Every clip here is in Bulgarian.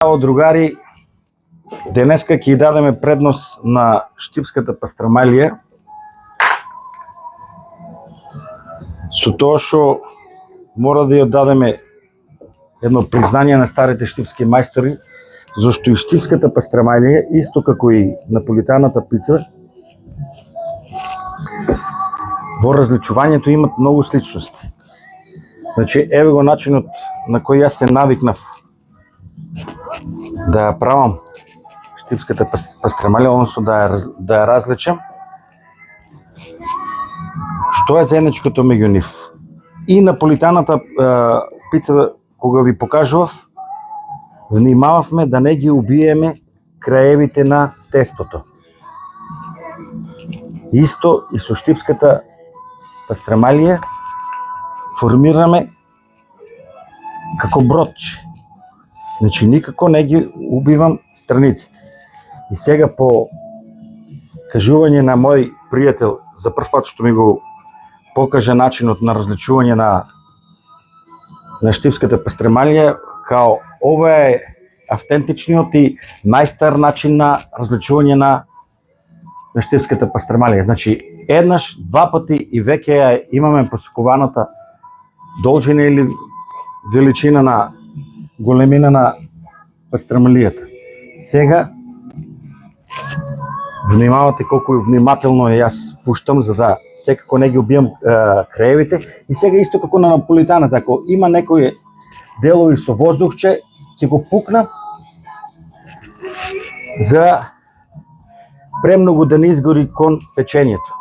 Браво, другари! Денеска ќе дадеме предност на штипската пастрамалија со тоа што мора да ја дадеме едно признание на старите штипски мајстори, зашто и штипската пастрамалија, исто како и наполитаната пица, во различувањето имат многу сличности. Значи, еве го начинот на кој јас се навикнав да ја правам штипската пастрамалија, односно да ја различам. Што е заедничкото меѓу нив? И наполитаната пица, кога ви покажував, внимававме да не ги убиеме краевите на тестото. Исто и со штипската пастрамалија формираме како бродче. Значи, никако не ги убивам страниците. И сега по кажување на мој пријател, за прв пат што ми го покажа начинот на различување на штипската пастрамалија, као ова е автентичниот и најстар начин на различување на штипската пастрамалија. Значи, еднаш, два пати и веќе ја имаме посекуваната должина или величина на големина на пастрамалијата. Сега внимавате колку внимателно јас пуштам, за да секако не ги убијам краевите. И сега исто како на наполитаната, ако има некои делови со воздухче, ќе го пукнам за премногу да не изгори кон печењето.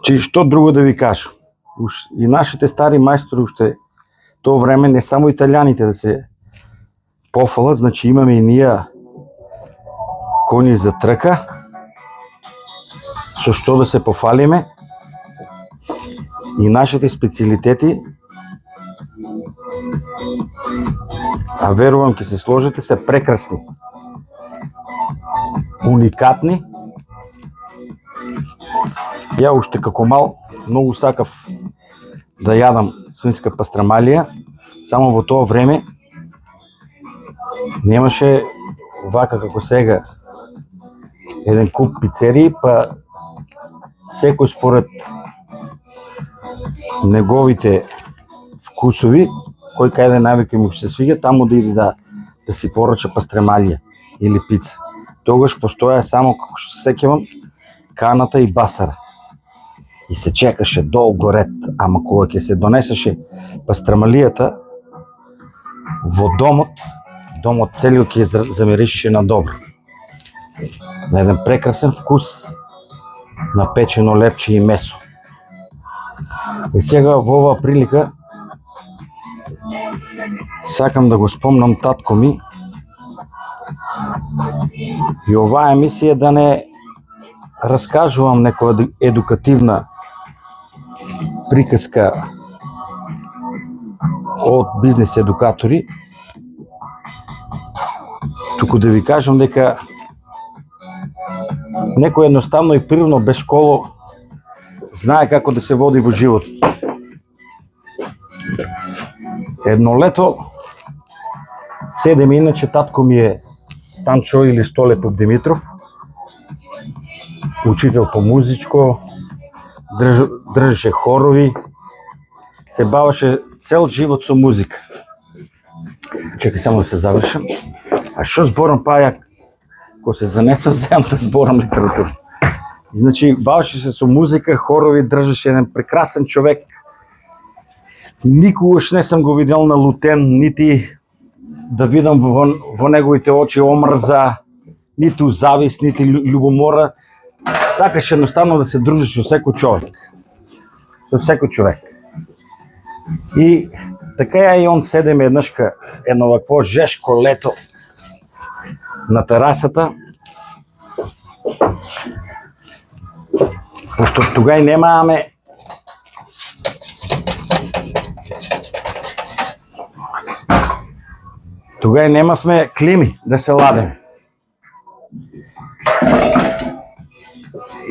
Чи што друго да ви кажам? И нашите стари мајстори уште тоа време, не само италијаните да се пофалат, значи имаме и ние кони за трка, со што да се пофалиме, и нашите специјалитети, а верувам ќе се сложите, се прекрасни, уникатни. Ја уште како мал многу сакав да јадам свинска пастрамалија, само во тоа време немаше вака како сега еден куп пицерии, па секој според неговите вкусови, кој каде највеќе му се свиѓа, таму да иде да си порача пастрамалија или пица. Тогаш постоја само, како што се сеќавам, каната и басара. И се чекаше долго ред, ама кога ќе се донесеше пастрамалијата во домот целиот ќе замиришеше на добро. На еден прекрасен вкус на печено лепче и месо. И сега во оваа прилика сакам да го спомнам татко ми и оваа емисија да не раскажувам некоја едукативна приказка од бизнес едукатори, туку да ви кажам дека некој едноставно и природно без школа знае како да се води во живот. Едно лето седеме, иначе татко ми е Танчо или Столе Попдимитров, учител по музичко, држеше хорови, се бавеше цел живот со музика. Чекај само да се завршам. А што зборам, па ја кога се занесам, земам да зборам литература. Значи, бавеше се со музика, хорови, држеше еден прекрасен човек. Никогаш не сам го видел на лутен, нити да видам во неговите очи омрза, ниту завист, нити љубомора. Сакаше едноставно да се дружи со секој човек. Со секој човек. И така ја и он седеме еднашка едно вакво жешко лето на терасата. Пошто тогај немаме немавме клими да се ладеме.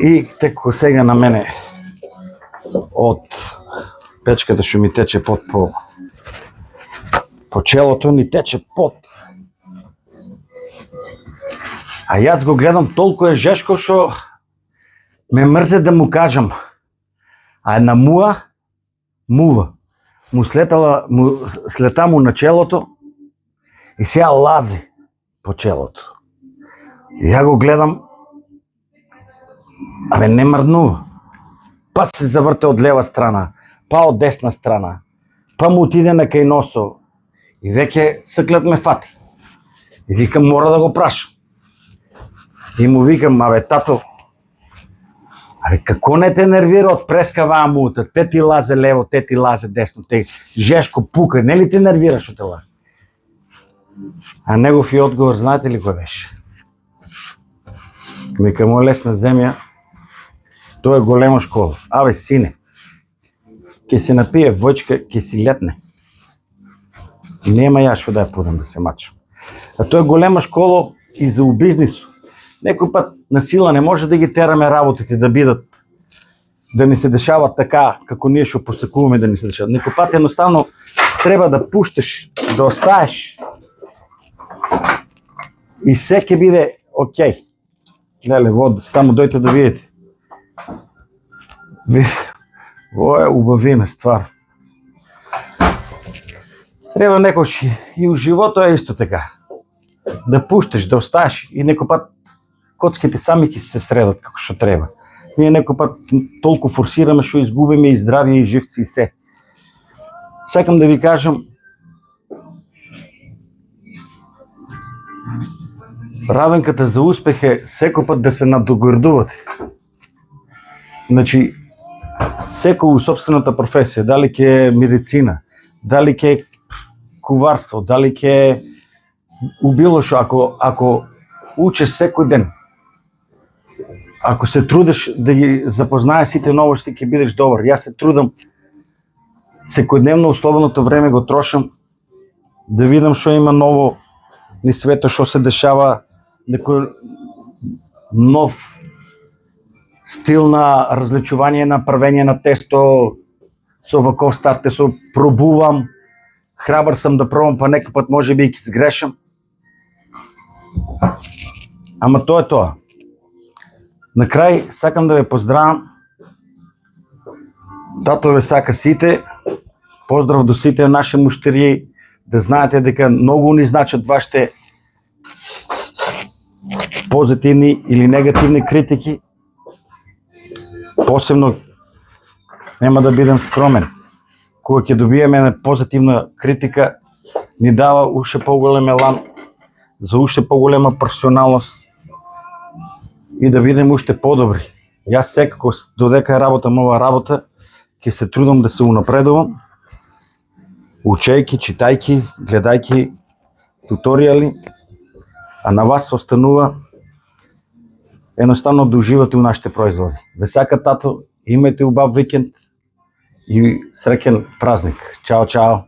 И теко сега на мене од печката што ми тече пот по По челото ни тече пот. А јас го гледам, толку е жешко, што ме мрзе да му кажам. А една мува, му слета му на челото и сега лази по челото. И ја го гледам, абе не мрднува. Па се заврте од лева страна, па од десна страна, па му отиде на кај носо и веќе саклет ме фати. И викам, мора да го прашам. И му викам, абе тато, абе како не те нервира од прескаваа мута, те ти лазе лево, те ти лазе десно, те жешко пука, не ли те нервира што те лазе? А негов и одговор, знаете ли кој беше? Вика, мој лесна земја, тоа е голема школа. Абе, сине, ке се напие војчка, ке си летне. Нема ја што да ја подам да се мачам. А тоа е голема школа и за бизнису. Некој пат на сила не може да ги тераме работите да бидат, да ни се дешават така, како ние што посекуваме да ни се дешават. Некој пат едноставно треба да пушташ, да остаеш и се ќе биде окей. Леле, вот, само дојте да видите. Ова е убавиме ствар. Треба некош и у живото е исто така. Да пушташ, да остаеш и некој пат коцките сами ќе се средат како што треба. Ние некој пат толку форсираме што изгубиме и здравје и живци и се. Сакам да ви кажам, раденката за успех е секој пат да се надогордувате. Значи, секој у собствената професија, дали ќе е медицина, дали ќе е куварство, дали ќе е у било што, ако учиш секој ден, ако се трудиш да ги запознаеш сите новости, ќе бидеш добар. Јас се трудам секојдневно, условното време го трошам да видам што има ново низ светот, што се дешава, некој нов стил на различување на правење на тесто, со ваков старте, со пробувам, храбар сам да пробам, па некој пат може би и ќе сгрешам. Ама тоа е тоа. На крај сакам да ве поздравам. Тато ве сака сите. Поздрав до сите наши муштери. Да знаете дека многу ни значат вашите позитивни или негативни критики. Посебно нема да бидам скромен. Кога ќе добиеме позитивна критика, ни дава уште поголем елан за уште поголема професионалност и да бидеме уште подобри. Јас секако, додека работам ова работа, ќе се трудам да се унапредувам, учејки, читајки, гледајки туторијали, а на вас останува едноставно да уживате у нашите производи. Ве сака тато, имајте убав викенд и среќен празник. Чао, чао!